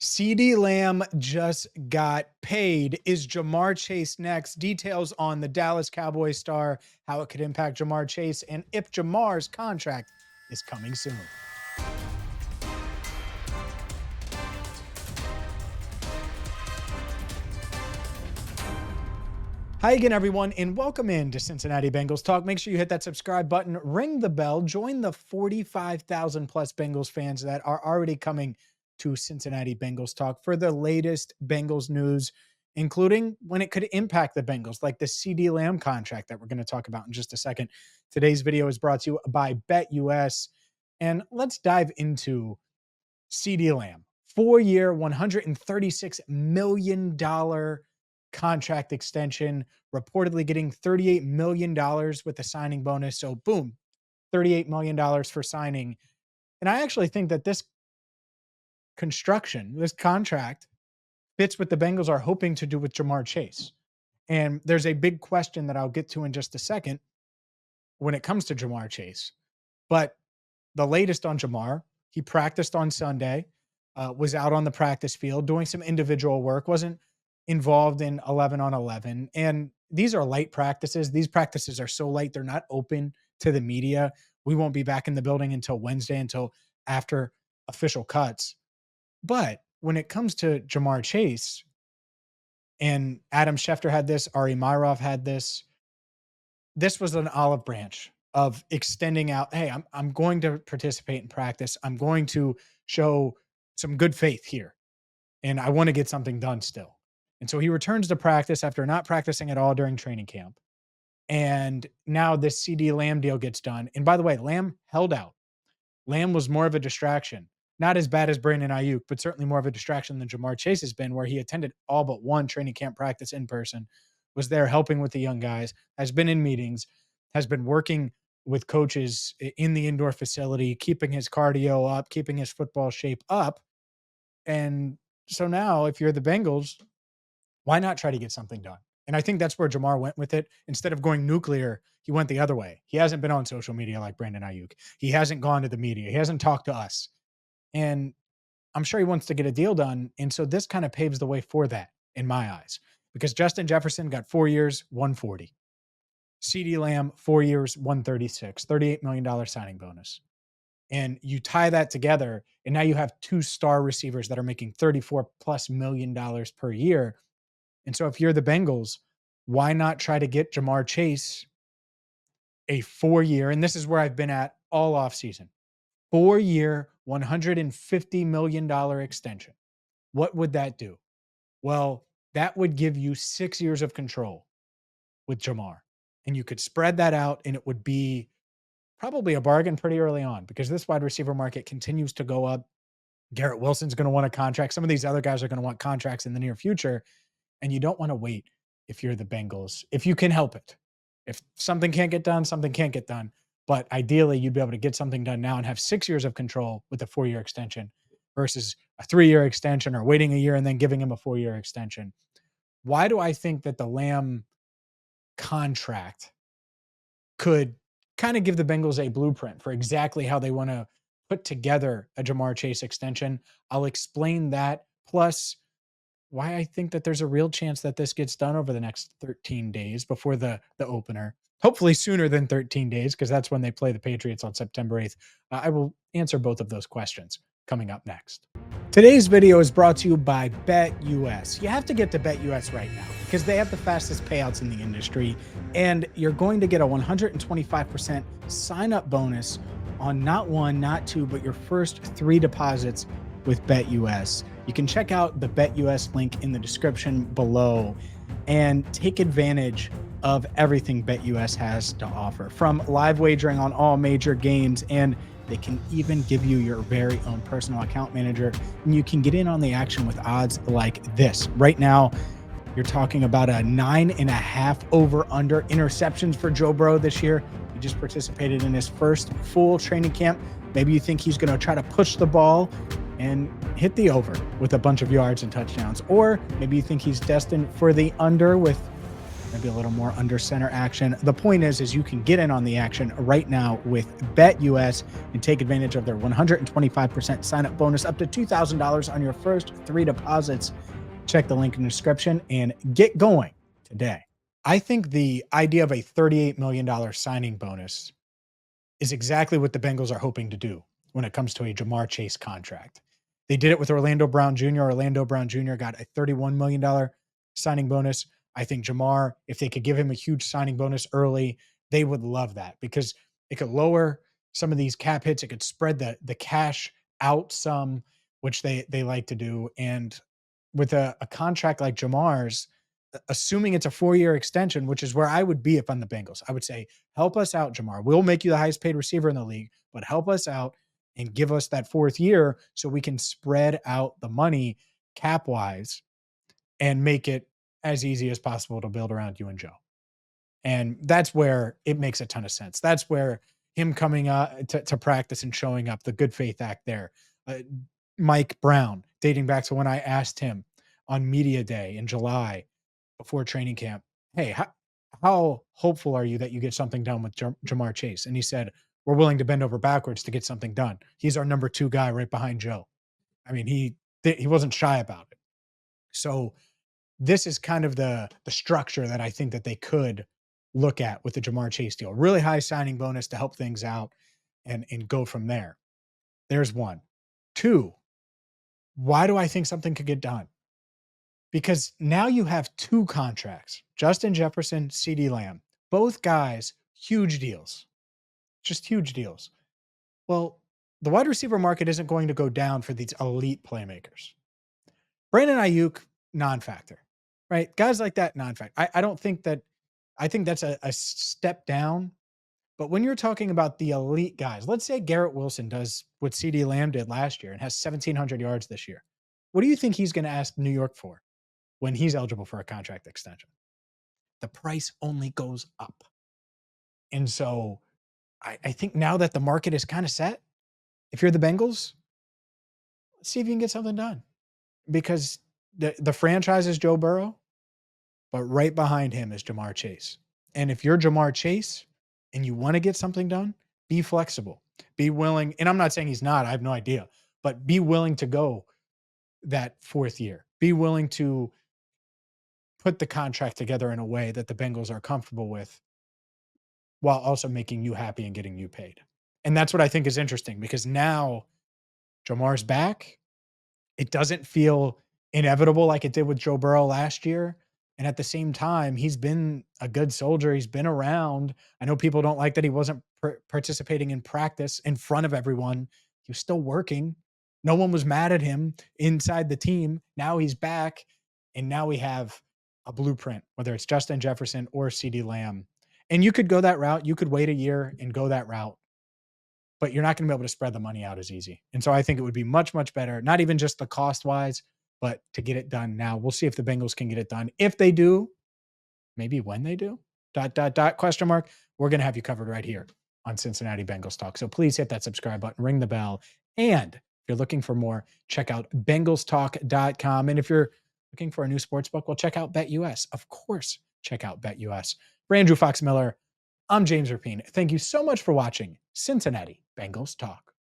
CeeDee Lamb just got paid. Is Jamar Chase next? Details on the Dallas Cowboys star, how it could impact Jamar Chase, and if Jamar's contract is coming soon. Hi again, everyone, and welcome in to Cincinnati Bengals Talk. Make sure you hit that subscribe button, ring the bell, join the 45,000 plus Bengals fans that are already coming to Cincinnati Bengals Talk for the latest Bengals news, including when it could impact the Bengals, like the CeeDee Lamb contract that we're going to talk about in just a second. Today's video is brought to you by BetUS, and let's dive into CeeDee Lamb. 4-year, $136 million contract extension, reportedly getting $38 million with the signing bonus. So boom, $38 million for signing. And I actually think that this contract fits what the Bengals are hoping to do with Jamar Chase. And there's a big question that I'll get to in just a second when it comes to Jamar Chase. But the latest on Jamar, he practiced on Sunday, was out on the practice field doing some individual work, wasn't involved in 11 on 11. And these are light practices. These practices are so light, they're not open to the media. We won't be back in the building until Wednesday, until after official cuts. But when it comes to Jamar Chase, and Adam Schefter had this, Ari Myrov had this was an olive branch of extending out. Hey, I'm going to participate in practice. I'm going to show some good faith here. And I want to get something done still. And so he returns to practice after not practicing at all during training camp. And now this CeeDee Lamb deal gets done. And by the way, Lamb held out. Lamb was more of a distraction. Not as bad as Brandon Ayuk, but certainly more of a distraction than Jamar Chase has been, where he attended all but one training camp practice in person, was there helping with the young guys, has been in meetings, has been working with coaches in the indoor facility, keeping his cardio up, keeping his football shape up. And so now if you're the Bengals, why not try to get something done? And I think that's where Jamar went with it. Instead of going nuclear, he went the other way. He hasn't been on social media like Brandon Ayuk. He hasn't gone to the media. He hasn't talked to us. And I'm sure he wants to get a deal done. And so this kind of paves the way for that in my eyes, because Justin Jefferson got 4 years, 140. CeeDee Lamb, 4 years, 136, $38 million signing bonus. And you tie that together, and now you have two star receivers that are making $34+ million per year. And so if you're the Bengals, why not try to get Jamar Chase a 4-year, and this is where I've been at all offseason, 4-year, $150 million extension. What would that do? Well, that would give you 6 years of control with Jamar. And you could spread that out, and it would be probably a bargain pretty early on, because this wide receiver market continues to go up. Garrett Wilson's going to want a contract. Some of these other guys are going to want contracts in the near future. And you don't want to wait if you're the Bengals, if you can help it. If something can't get done, something can't get done. But ideally, you'd be able to get something done now and have 6 years of control with a 4-year extension versus a 3-year extension, or waiting a year and then giving him a 4-year extension. Why do I think that the Lamb contract could kind of give the Bengals a blueprint for exactly how they want to put together a Jamar Chase extension? I'll explain that, plus why I think that there's a real chance that this gets done over the next 13 days before the opener. Hopefully sooner than 13 days, because that's when they play the Patriots on September 8th. I will answer both of those questions coming up next. Today's video is brought to you by BetUS. You have to get to BetUS right now because they have the fastest payouts in the industry, and you're going to get a 125% sign-up bonus on not one, not two, but your first 3 deposits with BetUS. You can check out the BetUS link in the description below and take advantage of everything BetUS has to offer, from live wagering on all major games, and they can even give you your very own personal account manager, and you can get in on the action with odds like this. Right now, you're talking about a 9.5 over/under interceptions for Joe Burrow this year. He just participated in his first full training camp. Maybe you think he's going to try to push the ball and hit the over with a bunch of yards and touchdowns. Or maybe you think he's destined for the under with maybe a little more under center action. The point is you can get in on the action right now with BetUS and take advantage of their 125% sign up bonus up to $2,000 on your first 3 deposits. Check the link in the description and get going today. I think the idea of a $38 million signing bonus is exactly what the Bengals are hoping to do when it comes to a Jamar Chase contract. They did it with Orlando Brown Jr. Orlando Brown Jr. got a $31 million signing bonus. I think Jamar, if they could give him a huge signing bonus early, they would love that because it could lower some of these cap hits. It could spread the cash out some, which they like to do. And with a contract like Jamar's, assuming it's a 4-year extension, which is where I would be if I'm the Bengals, I would say, help us out, Jamar. We'll make you the highest paid receiver in the league, but help us out and give us that 4th year so we can spread out the money cap wise and make it as easy as possible to build around you and Joe. And that's where it makes a ton of sense. That's where him coming to practice and showing up, the good faith act there. Mike Brown, dating back to when I asked him on media day in July before training camp, hey, how hopeful are you that you get something done with Jamar Chase? And he said, we're willing to bend over backwards to get something done. He's our number 2 guy right behind Joe. I mean, he wasn't shy about it. So this is kind of the structure that I think that they could look at with the Jamar Chase deal. Really high signing bonus to help things out and go from there. There's one. 2, why do I think something could get done? Because now you have 2 contracts, Justin Jefferson, CeeDee Lamb, both guys, huge deals, just huge deals. Well, the wide receiver market isn't going to go down for these elite playmakers. Brandon Ayuk, non-factor, right? Guys like that, non-factor. I don't think that, I think that's a step down. But when you're talking about the elite guys, let's say Garrett Wilson does what CeeDee Lamb did last year and has 1,700 yards this year. What do you think he's going to ask New York for when he's eligible for a contract extension? The price only goes up. And so I think now that the market is kind of set, if you're the Bengals, let's see if you can get something done. Because the franchise is Joe Burrow, but right behind him is Jamar Chase. And if you're Jamar Chase and you want to get something done, be flexible, be willing. And I'm not saying he's not, I have no idea, but be willing to go that 4th year. Be willing to put the contract together in a way that the Bengals are comfortable with while also making you happy and getting you paid. And that's what I think is interesting because now Jamar's back. It doesn't feel inevitable like it did with Joe Burrow last year. And at the same time, he's been a good soldier. He's been around. I know people don't like that he wasn't participating in practice in front of everyone. He was still working. No one was mad at him inside the team. Now he's back. And now we have a blueprint, whether it's Justin Jefferson or CeeDee Lamb. And you could go that route. You could wait a year and go that route, but you're not going to be able to spread the money out as easy. And so I think it would be much, much better, not even just the cost wise, but to get it done now. We'll see if the Bengals can get it done. If they do, maybe when they do, ... question mark, we're going to have you covered right here on Cincinnati Bengals Talk. So please hit that subscribe button, ring the bell. And if you're looking for more, check out bengalstalk.com. And if you're looking for a new sports book, well, check out BetUS. Of course, check out BetUS. For Andrew Fox Miller, I'm James Rapien. Thank you so much for watching Cincinnati Bengals Talk.